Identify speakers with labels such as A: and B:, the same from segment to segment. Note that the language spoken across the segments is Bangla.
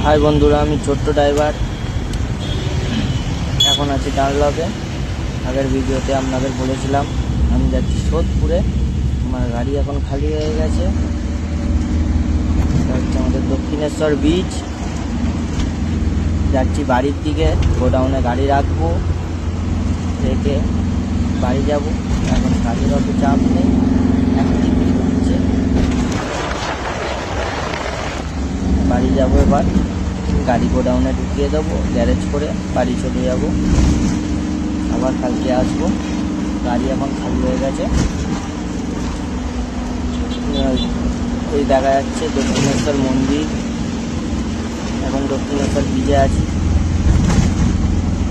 A: হাই বন্ধুরা, আমি ছোট্ট ড্রাইভার। এখন আছি ডানলপে। আগের ভিডিওতে আপনাদের বলেছিলাম আমি যাচ্ছি সোদপুরে। আমার গাড়ি এখন খালি হয়ে গেছে। এটা হচ্ছে আমাদের দক্ষিণেশ্বর বিচ। যাচ্ছি বাড়ির দিকে, গোডাউনে গাড়ি রাখবো, রেখে বাড়ি যাব। এখন গাড়ির অত চাপ নেই, হচ্ছে বাড়ি যাবো। এবার গাড়ি গোডাউনে ঢুকিয়ে দেবো, গ্যারেজ করে বাড়ি চলে যাব। আবার কালকে আসবো। গাড়ি এখন খালি হয়ে গেছে। ওই দেখা যাচ্ছে দক্ষিণেশ্বর মন্দির। এখন দক্ষিণেশ্বর বিচে আছি।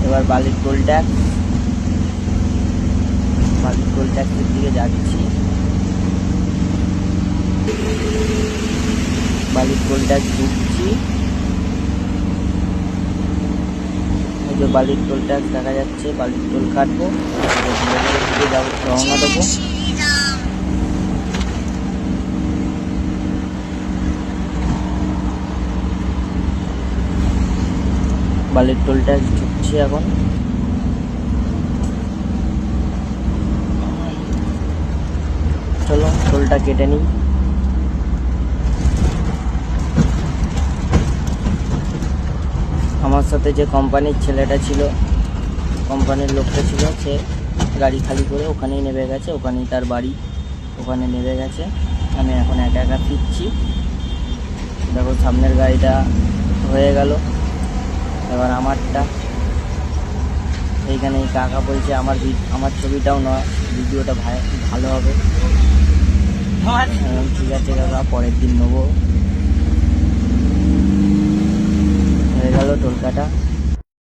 A: এবার বালির টোল ট্যাক্সের দিকে যাচ্ছি। বালির টোল ট্যাক্স ঢুকছি। বালির টোল ট্যাক্স দেখা যাচ্ছে, বালির টোল কাটবো, রওনা দেবো। বালির টোল ট্যাক্স ঢুকছি এখন। চলো টোলটা কেটে নিই। আমার সাথে যে কোম্পানির ছেলেটা ছিল, কোম্পানির লোকটা ছিল, সে গাড়ি খালি করে ওখানেই নেমে গেছে। ওখানেই তার বাড়ি, ওখানে নেমে গেছে। আমি এখন একা একা ফিরছি। দেখো সামনের গাড়িটা হয়ে গেল, এবার আমারটা। এইখানে কাকা বলছে আমার ছবিটাও নয়, ভিডিওটা ভালো হবে। ঠিক আছে কাকা, পরের দিন নেবো। হয়ে গেল টোল কাটা।